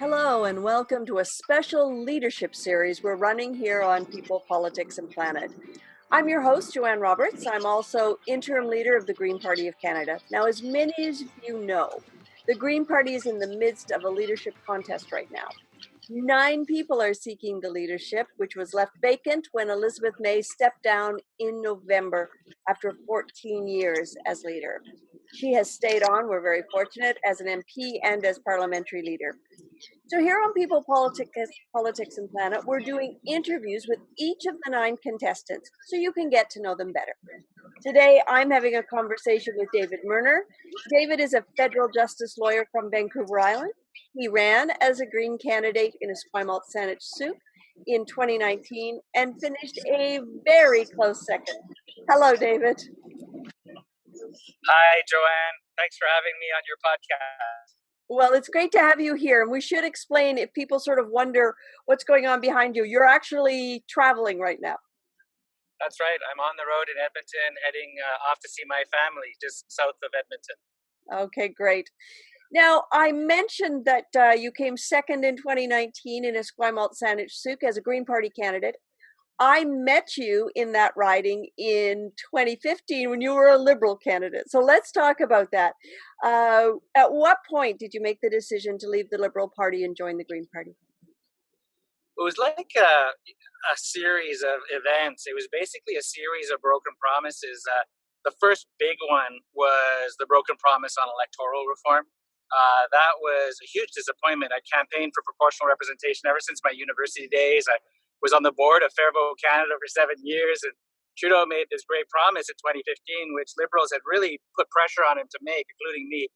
Hello and welcome to a special leadership series we're running here on People, Politics and Planet. I'm your host, Joanne Roberts. I'm also interim leader of the Green Party of Canada. Now, as many as you know, the Green Party is in the midst of a leadership contest right now. 9 people are seeking the leadership, which was left vacant when Elizabeth May stepped down in November after 14 years as leader. She has stayed on, we're very fortunate, as an MP and as parliamentary leader. So here on People, Politics and Planet, we're doing interviews with each of the 9 contestants so you can get to know them better. Today, I'm having a conversation with David Merner. David is a federal justice lawyer from Vancouver Island. He ran as a Green candidate in Esquimalt-Saanich-Sooke in 2019 and finished a very close second. Hello, David. Hi, Joanne. Thanks for having me on your podcast. Well, it's great to have you here. And we should explain, if people sort of wonder what's going on behind you, you're actually traveling right now. That's right. I'm on the road in Edmonton, heading off to see my family just south of Edmonton. Okay, great. Now, I mentioned that you came second in 2019 in Esquimalt-Saanich-Sooke as a Green Party candidate. I met you in that riding in 2015 when you were a Liberal candidate. So let's talk about that. At what point did you make the decision to leave the Liberal Party and join the Green Party? It was like a series of events. It was basically a series of broken promises. The first big one was the broken promise on electoral reform. That was a huge disappointment. I campaigned for proportional representation ever since my university days. I was on the board of Fair Vote Canada for 7 years, and Trudeau made this great promise in 2015, which Liberals had really put pressure on him to make, including me,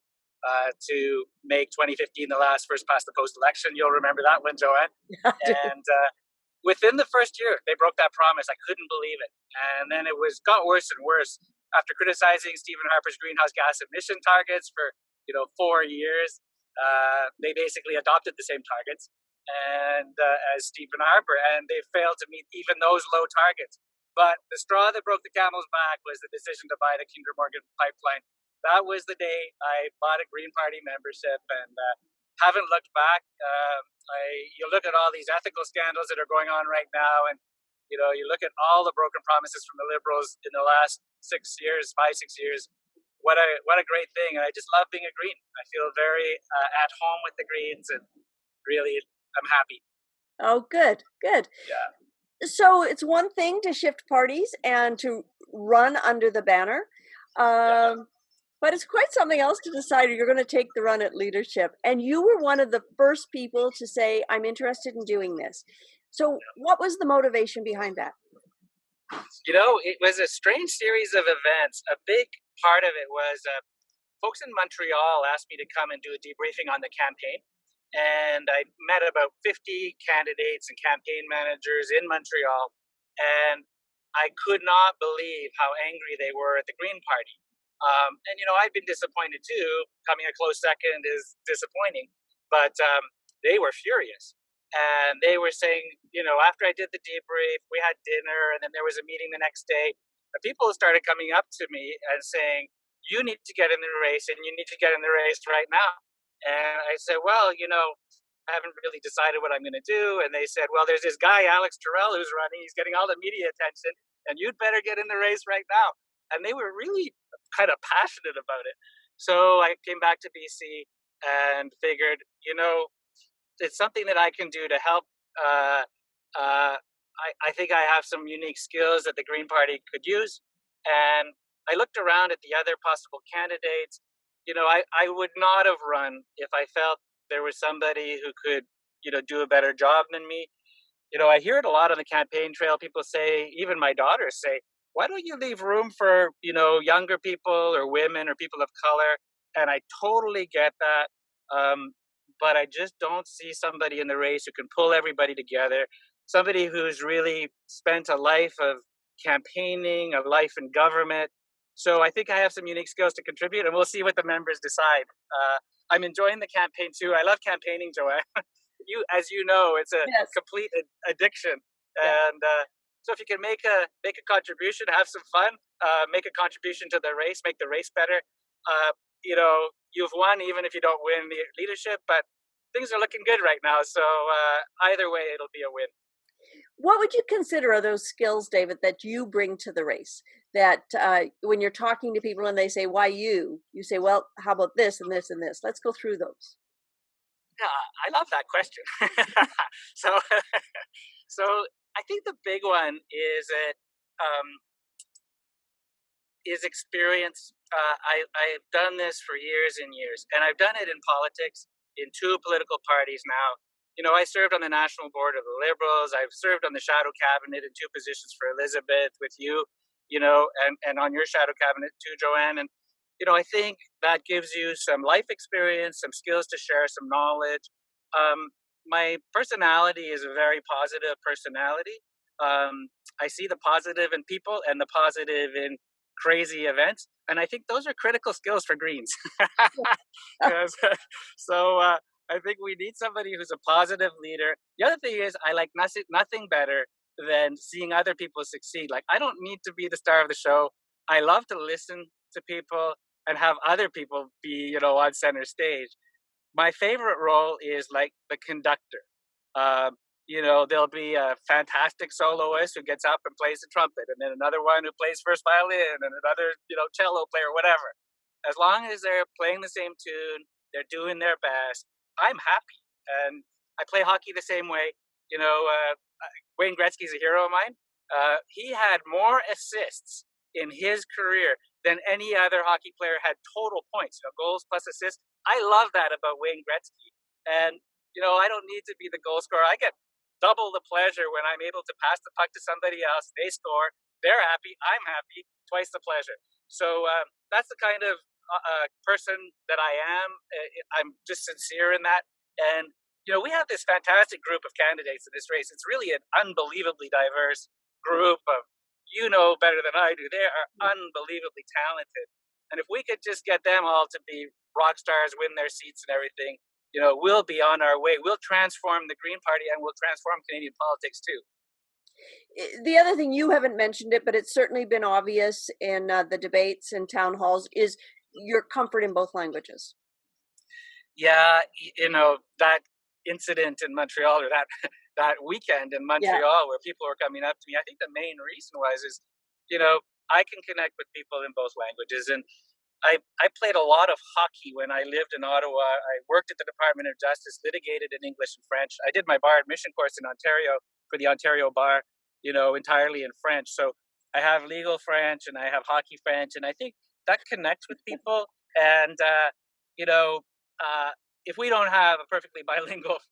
to make 2015 the last first past the post election. You'll remember that one, Joanne. And within the first year, they broke that promise. I couldn't believe it. And then it got worse and worse. After criticizing Stephen Harper's greenhouse gas emission targets for 4 years, they basically adopted the same targets and as Stephen Harper, and they failed to meet even those low targets. But the straw that broke the camel's back was the decision to buy the Kinder Morgan pipeline. That was the day I bought a Green Party membership and haven't looked back. You look at all these ethical scandals that are going on right now, and you look at all the broken promises from the Liberals in the last 6 years, 5, 6 years. What a great thing! And I just love being a Green. I feel very at home with the Greens, and really, I'm happy. Oh, good. Yeah. So it's one thing to shift parties and to run under the banner, but it's quite something else to decide you're going to take the run at leadership. And you were one of the first people to say, I'm interested in doing this. So what was the motivation behind that? It was a strange series of events. A big part of it was folks in Montreal asked me to come and do a debriefing on the campaign. And I met about 50 candidates and campaign managers in Montreal. And I could not believe how angry they were at the Green Party. I've been disappointed too. Coming a close second is disappointing. But they were furious. And they were saying, after I did the debrief, we had dinner, and then there was a meeting the next day. The people started coming up to me and saying, you need to get in the race, and you need to get in the race right now. And I said, well, I haven't really decided what I'm going to do. And they said, well, there's this guy, Alex Terrell, who's running. He's getting all the media attention, and you'd better get in the race right now. And they were really kind of passionate about it. So I came back to BC and figured, it's something that I can do to help. I think I have some unique skills that the Green Party could use. And I looked around at the other possible candidates. I would not have run if I felt there was somebody who could, do a better job than me. I hear it a lot on the campaign trail. People say, even my daughters say, why don't you leave room for, younger people or women or people of color? And I totally get that. But I just don't see somebody in the race who can pull everybody together. Somebody who's really spent a life of campaigning, a life in government. So I think I have some unique skills to contribute, and we'll see what the members decide. I'm enjoying the campaign too. I love campaigning, Joanne. As you know, it's a complete addiction. Yeah. And so if you can make a contribution, have some fun, make a contribution to the race, make the race better. You've won even if you don't win the leadership, but things are looking good right now. So either way, it'll be a win. What would you consider are those skills, David, that you bring to the race? That when you're talking to people and they say, why you? You say, well, how about this and this and this? Let's go through those. Yeah, I love that question. so, so I think the big one um, is experience. I've done this for years and years, and I've done it in politics in two political parties now. I served on the national board of the Liberals. I've served on the shadow cabinet in two positions for Elizabeth with you, and on your shadow cabinet too, Joanne. And, I think that gives you some life experience, some skills to share, some knowledge. My personality is a very positive personality. I see the positive in people and the positive in crazy events, and I think those are critical skills for Greens. Yes. So I think we need somebody who's a positive leader. The other thing is, I like nothing better than seeing other people succeed. Like, I don't need to be the star of the show. I love to listen to people and have other people be, on center stage. My favorite role is like the conductor. There'll be a fantastic soloist who gets up and plays the trumpet, and then another one who plays first violin, and another, cello player, whatever. As long as they're playing the same tune, they're doing their best, I'm happy. And I play hockey the same way. Wayne Gretzky's a hero of mine. He had more assists in his career than any other hockey player had total points, goals plus assists. I love that about Wayne Gretzky. And, I don't need to be the goal scorer. I get double the pleasure when I'm able to pass the puck to somebody else. They score. They're happy. I'm happy. Twice the pleasure. So that's the kind of person that I am. I'm just sincere in that. And, we have this fantastic group of candidates in this race. It's really an unbelievably diverse group of, better than I do. They are unbelievably talented. And if we could just get them all to be rock stars, win their seats and everything, we'll be on our way. We'll transform the Green Party, and we'll transform Canadian politics too. The other thing, you haven't mentioned it, but it's certainly been obvious in the debates and town halls, is your comfort in both languages. Yeah, that incident in Montreal, or that weekend in Montreal, where people were coming up to me, I think the main reason is, I can connect with people in both languages. And I played a lot of hockey when I lived in Ottawa. I worked at the Department of Justice, litigated in English and French. I did my bar admission course in Ontario for the Ontario bar, entirely in French. So I have legal French and I have hockey French, and I think that connects with people. And if we don't have a perfectly bilingual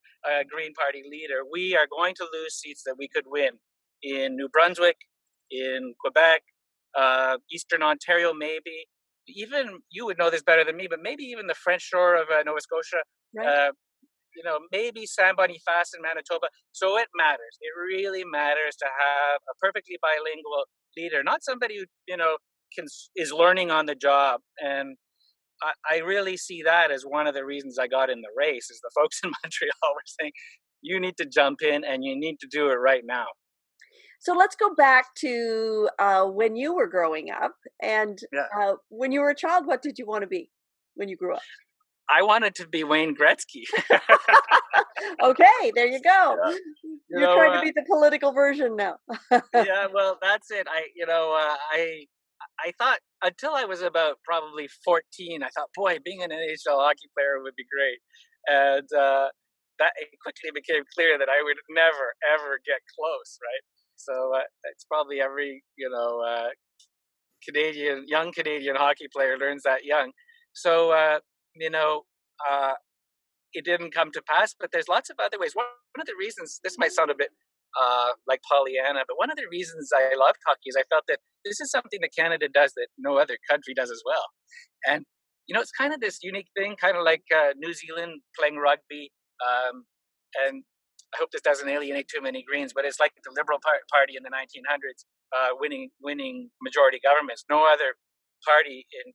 Green Party leader, we are going to lose seats that we could win in New Brunswick, in Quebec, Eastern Ontario, maybe. Even you would know this better than me, but maybe even the French shore of Nova Scotia, right. Maybe San Boniface in Manitoba. So it matters. It really matters to have a perfectly bilingual leader, not somebody who, is learning on the job. And I really see that as one of the reasons I got in the race, is the folks in Montreal were saying, you need to jump in and you need to do it right now. So let's go back to when you were growing up, and when you were a child, what did you want to be when you grew up? I wanted to be Wayne Gretzky. Okay, there you go. Yeah. You're trying to be the political version now. Yeah, well, that's it. I thought, until I was about probably 14, I thought, boy, being an NHL hockey player would be great. And that it quickly became clear that I would never, ever get close, right? So it's probably every, young Canadian hockey player learns that young. So, it didn't come to pass, but there's lots of other ways. One of the reasons, this might sound a bit like Pollyanna, but one of the reasons I loved hockey is I felt that this is something that Canada does that no other country does as well. And, it's kind of this unique thing, kind of like New Zealand playing rugby. And I hope this doesn't alienate too many Greens, but it's like the Liberal Party in the 1900s winning majority governments. No other party in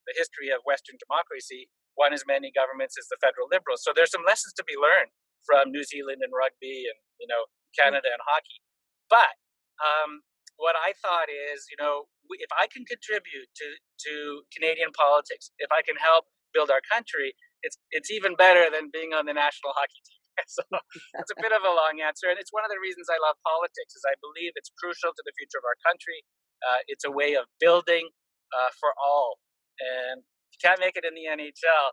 the history of Western democracy won as many governments as the federal Liberals. So there's some lessons to be learned from New Zealand and rugby and, Canada and hockey. But what I thought is, if I can contribute to Canadian politics, if I can help build our country, it's even better than being on the national hockey team. So it's a bit of a long answer, and it's one of the reasons I love politics. Is I believe it's crucial to the future of our country. It's a way of building for all, and if you can't make it in the NHL,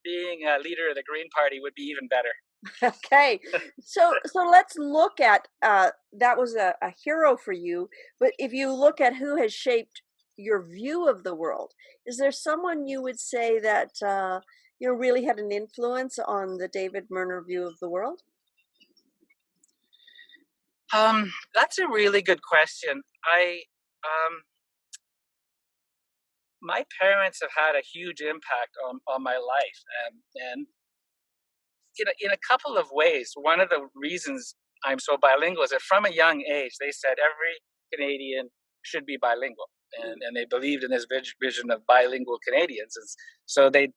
being a leader of the Green Party would be even better. Okay, so let's look at that was a hero for you, but if you look at who has shaped your view of the world, is there someone you would say that really had an influence on the David Merner view of the world? That's a really good question. My parents have had a huge impact on my life, and in a couple of ways. One of the reasons I'm so bilingual is that from a young age, they said every Canadian should be bilingual. And they believed in this vision of bilingual Canadians. And so they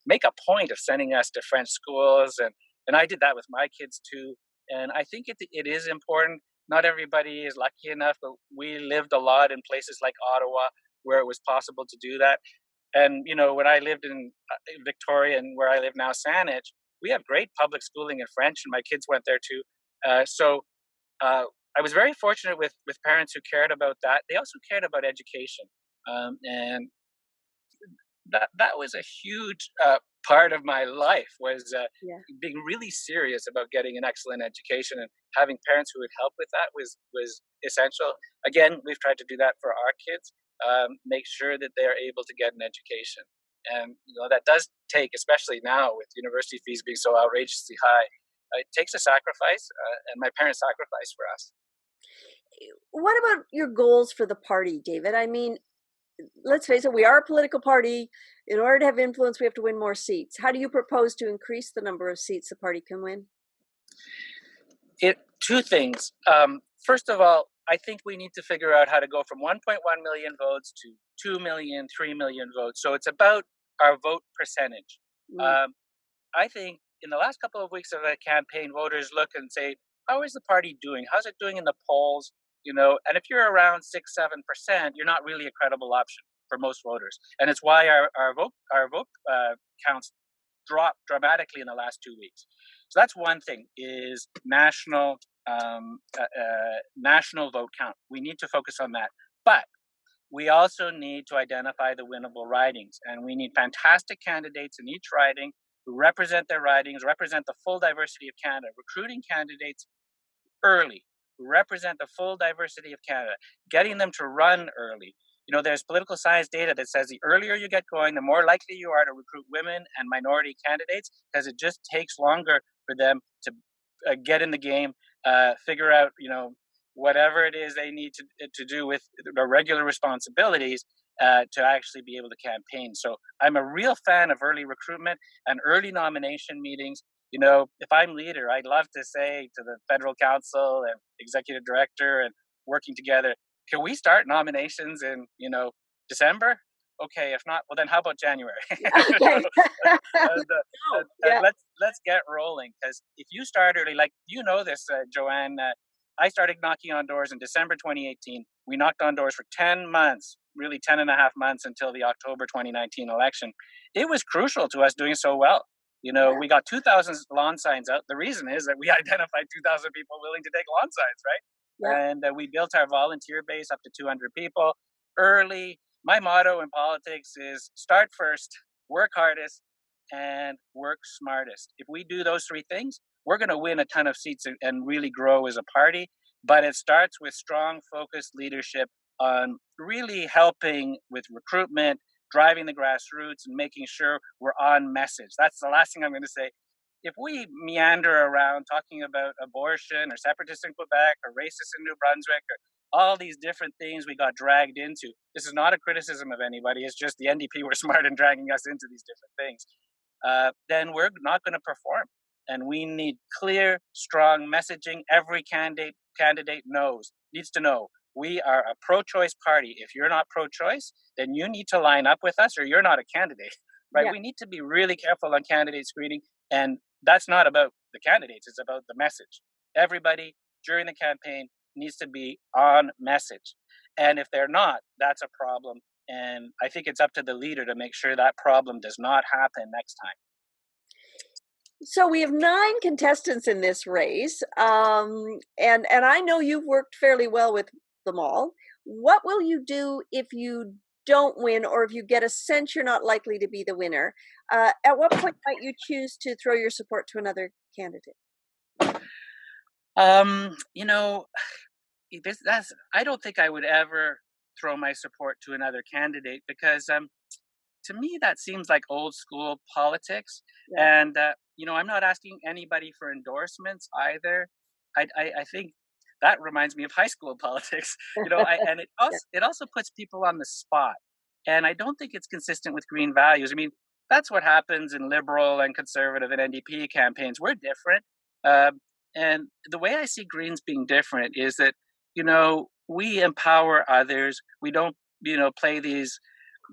make a point of sending us to French schools. And I did that with my kids too. And I think it is important. Not everybody is lucky enough, but we lived a lot in places like Ottawa where it was possible to do that. And, when I lived in Victoria and where I live now, Saanich, we have great public schooling in French, and my kids went there too. So I was very fortunate with parents who cared about that. They also cared about education, and that was a huge part of my life. Was Yeah. being really serious about getting an excellent education, and having parents who would help with that was essential. Again, we've tried to do that for our kids. Make sure that they are able to get an education, and that does take, especially now with university fees being so outrageously high, it takes a sacrifice, and my parents sacrificed for us. What about your goals for the party, David? I mean, let's face it, we are a political party. In order to have influence, we have to win more seats. How do you propose to increase the number of seats the party can win? Two things. First of all, I think we need to figure out how to go from 1.1 million votes to 2 million, 3 million votes. So it's about our vote percentage. Mm, Um, I think in the last couple of weeks of the campaign, voters look and say, how is the party doing? How's it doing in the polls? And if you're around 6-7%, you're not really a credible option for most voters. And it's why our vote counts dropped dramatically in the last 2 weeks. So that's one thing: is national vote count. We need to focus on that, but we also need to identify the winnable ridings, and we need fantastic candidates in each riding who represent their ridings, represent the full diversity of Canada. Recruiting candidates early who represent the full diversity of Canada, getting them to run early. There's political science data that says the earlier you get going, the more likely you are to recruit women and minority candidates, because it just takes longer for them to get in the game, figure out, whatever it is they need to do with their regular responsibilities, to actually be able to campaign. So I'm a real fan of early recruitment and early nomination meetings. If I'm leader, I'd love to say to the federal council and executive director and working together, can we start nominations in, December? Okay, if not, well then how about January? okay. and, Oh, and yeah. let's get rolling, because if you start early, like this, Joanne, I started knocking on doors in December 2018. We knocked on doors for 10 months, really 10 and a half months, until the October 2019 election. It was crucial to us doing so well. Yeah. We got 2,000 lawn signs out. The reason is that we identified 2,000 people willing to take lawn signs, right? Yeah. And we built our volunteer base up to 200 people early. My motto in politics is start first, work hardest, and work smartest. If we do those three things, we're going to win a ton of seats and really grow as a party. But it starts with strong, focused leadership on really helping with recruitment, driving the grassroots, and making sure we're on message. That's the last thing I'm going to say. If we meander around talking about abortion or separatists in Quebec or racists in New Brunswick or all these different things we got dragged into, this is not a criticism of anybody. It's just the NDP were smart in dragging us into these different things. Then we're not going to perform. And we need clear, strong messaging. Every candidate needs to know we are a pro-choice party. If you're not pro-choice, then you need to line up with us, or you're not a candidate, right? Yeah. We need to be really careful on candidate screening, and that's not about the candidates; it's about the message. Everybody during the campaign needs to be on message, and if they're not, that's a problem. And I think it's up to the leader to make sure that problem does not happen next time. So we have 9 contestants in this race, and I know you've worked fairly well with them all. What will you do if you don't win, or if you get a sense you're not likely to be the winner? At what point might you choose to throw your support to another candidate? You know, that's I don't think I would ever throw my support to another candidate because to me that seems like old school politics, Yeah, and I'm not asking anybody for endorsements either. I think that reminds me of high school politics. And yeah, it also puts people on the spot, and I don't think it's consistent with green values. I mean, that's what happens in liberal and conservative and NDP campaigns. We're different. um, and the way I see Greens being different is that, we empower others. We don't, play these,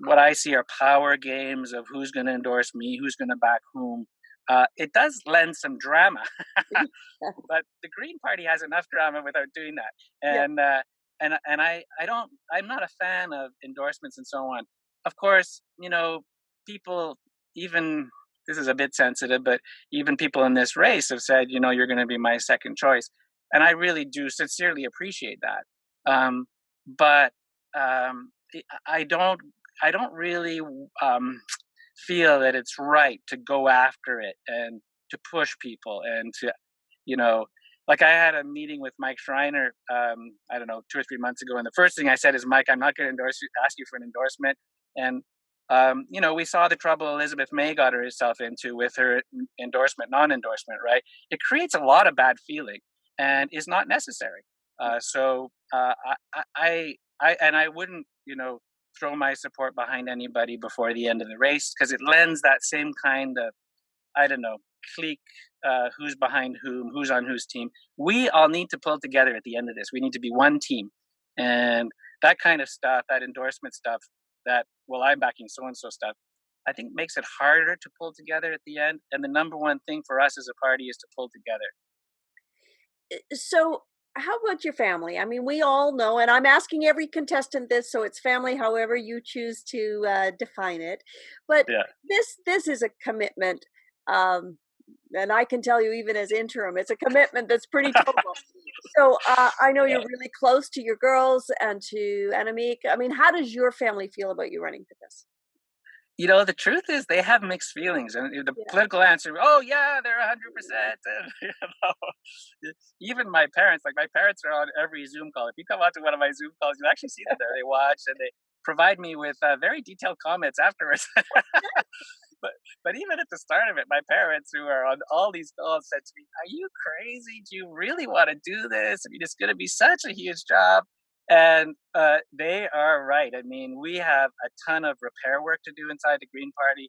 what I see are power games of who's going to endorse me, who's going to back whom. It does lend some drama, but the Green Party has enough drama without doing that. yeah, I'm not a fan of endorsements and so on. Of course, people, even, this is a bit sensitive, but even people in this race have said, you're going to be my second choice, and I really do sincerely appreciate that. But I don't, I don't really feel that it's right to go after it and to push people and to, you know, like I had a meeting with Mike Schreiner, I don't know, 2 or 3 months ago, and the first thing I said is, Mike, I'm not going to ask you for an endorsement. And we saw the trouble Elizabeth May got herself into with her endorsement, non-endorsement, right? It creates a lot of bad feeling and is not necessary. I wouldn't, throw my support behind anybody before the end of the race because it lends that same kind of, I don't know, clique, who's behind whom, who's on whose team. We all need to pull together at the end of this. We need to be one team. And that kind of stuff, that endorsement stuff, that, well, I'm backing so and so stuff, I think makes it harder to pull together at the end. And the number one thing for us as a party is to pull together. So, how about your family? I mean, we all know, and I'm asking every contestant this, so it's family, however you choose to define it. But Yeah. this is a commitment, um, and I can tell you, even as interim, it's a commitment that's pretty total. So, I know Yeah. you're really close to your girls and to Annemiek. I mean, how does your family feel about you running for this? The truth is they have mixed feelings, and the Yeah. political answer, oh yeah, they're 100%. And, even my parents, like my parents are on every Zoom call. If you come out to one of my Zoom calls, you'll actually see them there. They watch and they provide me with very detailed comments afterwards. but but even at the start of it, my parents, who are on all these calls, said to me, "Are you crazy? Do you really want to do this? I mean, it's going to be such a huge job." And they are right. I mean, we have a ton of repair work to do inside the Green Party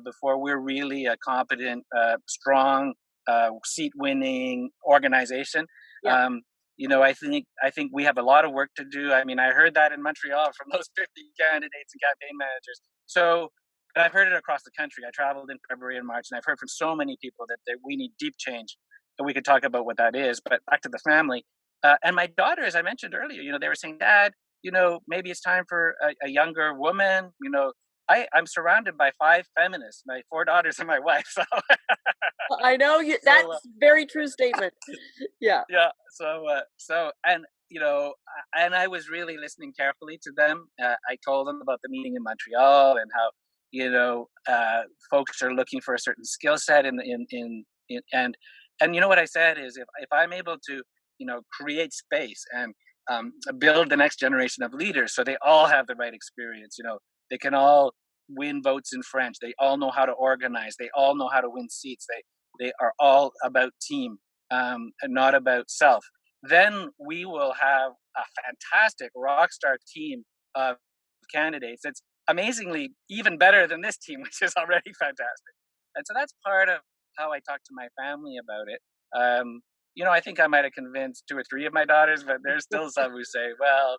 before we're really a competent, strong, seat-winning organization. Yeah. Um, I think we have a lot of work to do. I mean, I heard that in Montreal from those 50 candidates and campaign managers. So, and I've heard it across the country. I traveled in February and March, and I've heard from so many people that we need deep change. And we could talk about what that is. But back to the family. And my daughter, as I mentioned earlier, they were saying, Dad, maybe it's time for a younger woman. I'm surrounded by 5 feminists, my 4 daughters and my wife. So, I know you, so that's very true statement. Yeah. yeah. And and I was really listening carefully to them. I told them about the meeting in Montreal and how folks are looking for a certain skill set in and what I said is, if I'm able to create space and build the next generation of leaders so they all have the right experience. They can all win votes in French. They all know how to organize. They all know how to win seats. They are all about team, and not about self. Then we will have a fantastic rock star team of candidates. It's amazingly even better than this team, which is already fantastic. And so that's part of how I talk to my family about it. I think I might have convinced 2 or 3 of my daughters, but there's still some who say, well,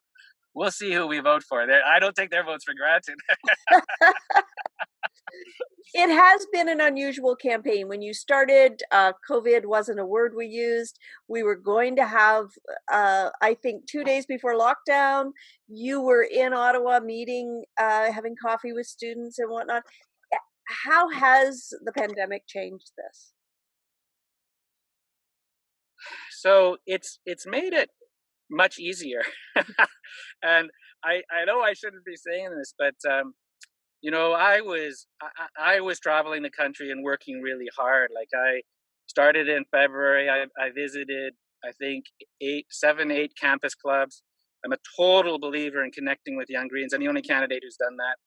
we'll see who we vote for. I don't take their votes for granted. It has been an unusual campaign. When you started, COVID wasn't a word we used. We were going to have, I think, 2 days before lockdown, you were in Ottawa meeting, having coffee with students and whatnot. How has the pandemic changed this? So it's made it much easier. And I know I shouldn't be saying this, but I was traveling the country and working really hard. Like I started in February. I visited, I think, 8 campus clubs. I'm a total believer in connecting with young Greens. I'm the only candidate who's done that.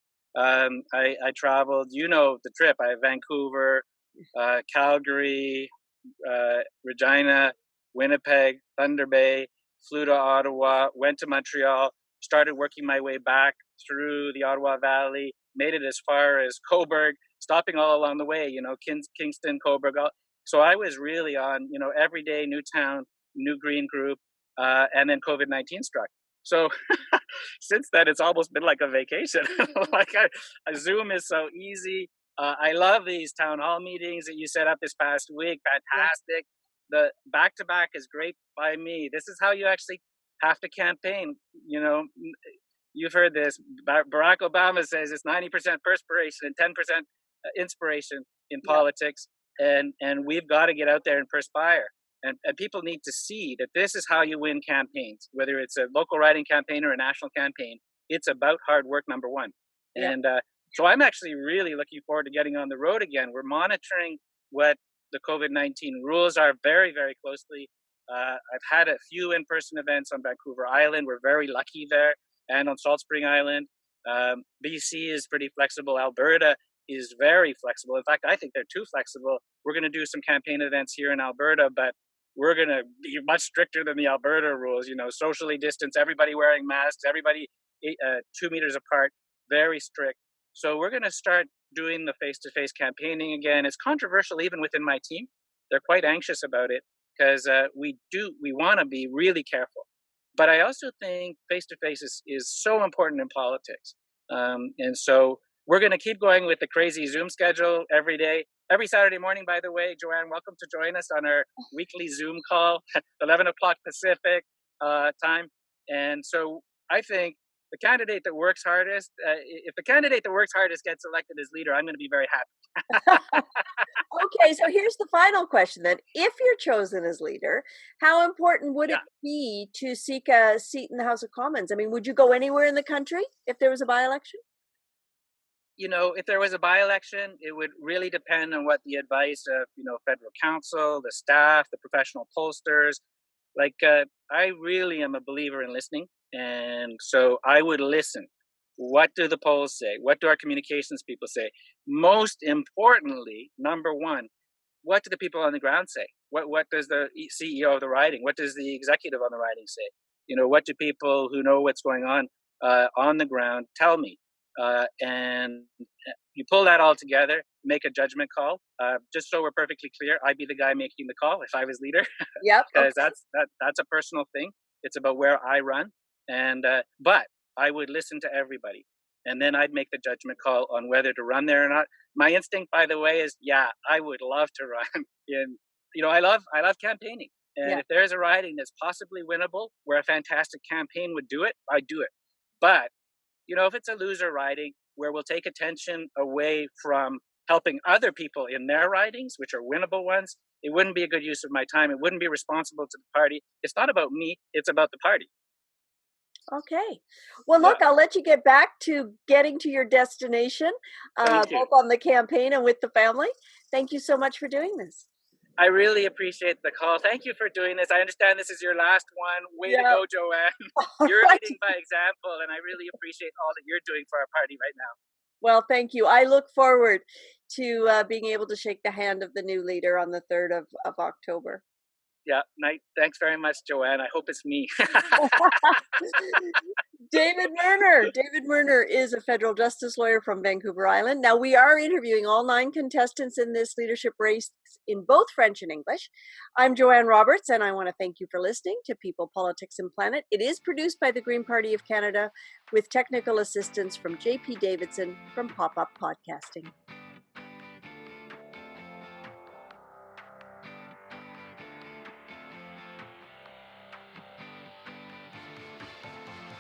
I traveled, the trip. I Vancouver, Calgary, Regina, Winnipeg, Thunder Bay, flew to Ottawa, went to Montreal, started working my way back through the Ottawa Valley, made it as far as Cobourg, stopping all along the way, Kingston, Cobourg. So I was really on, every day, new town, new green group, and then COVID-19 struck. So since then, it's almost been like a vacation. Zoom is so easy. I love these town hall meetings that you set up this past week. Fantastic. The back-to-back is great by me. This is how you actually have to campaign. You've heard this. Barack Obama says it's 90% perspiration and 10% inspiration in politics. And we've got to get out there and perspire. And people need to see that this is how you win campaigns, whether it's a local riding campaign or a national campaign. It's about hard work, number one. Yeah. And so I'm actually really looking forward to getting on the road again. We're monitoring what the COVID-19 rules are very, very closely. I've had a few in-person events on Vancouver Island. We're very lucky there, and on Salt Spring Island. BC is pretty flexible. Alberta is very flexible. In fact, I think they're too flexible. We're going to do some campaign events here in Alberta, but we're going to be much stricter than the Alberta rules. Socially distance, everybody wearing masks, everybody 2 meters apart, very strict. So we're going to start doing the face-to-face campaigning again. It's controversial even within my team. They're quite anxious about it because we want to be really careful. But I also think face-to-face is so important in politics. And so we're going to keep going with the crazy Zoom schedule every day. Every Saturday morning, by the way, Joanne, welcome to join us on our weekly Zoom call, 11 o'clock Pacific time. And so I think the candidate that works hardest, if the candidate that works hardest gets elected as leader, I'm going to be very happy. Okay, so here's the final question then. If you're chosen as leader, how important would it be to seek a seat in the House of Commons? I mean, would you go anywhere in the country if there was a by-election? If there was a by-election, it would really depend on what the advice of, federal council, the staff, the professional pollsters. I really am a believer in listening. And so I would listen. What do the polls say? What do our communications people say? Most importantly, number one, what do the people on the ground say? What does the CEO of the riding? What does the executive on the riding say? What do people who know what's going on the ground tell me? And you pull that all together, make a judgment call. Just so we're perfectly clear, I'd be the guy making the call if I was leader. Yep. Because that's a personal thing. It's about where I run. And but I would listen to everybody, and then I'd make the judgment call on whether to run there or not. My instinct, by the way, is I would love to run. I love campaigning, and if there's a riding that's possibly winnable, where a fantastic campaign would do it, I'd do it. But if it's a loser riding where we'll take attention away from helping other people in their ridings, which are winnable ones, it wouldn't be a good use of my time. It wouldn't be responsible to the party. It's not about me. It's about the party. Okay. Well, look, I'll let you get back to getting to your destination, both on the campaign and with the family. Thank you so much for doing this. I really appreciate the call. Thank you for doing this. I understand this is your last one. Way to go, Joanne. You're leading by example, and I really appreciate all that you're doing for our party right now. Well, thank you. I look forward to being able to shake the hand of the new leader on the 3rd of October. Yeah, thanks very much, Joanne. I hope it's me. David Merner. David Merner is a federal justice lawyer from Vancouver Island. Now, we are interviewing all 9 contestants in this leadership race in both French and English. I'm Joanne Roberts, and I want to thank you for listening to People, Politics, and Planet. It is produced by the Green Party of Canada with technical assistance from JP Davidson from Pop-Up Podcasting.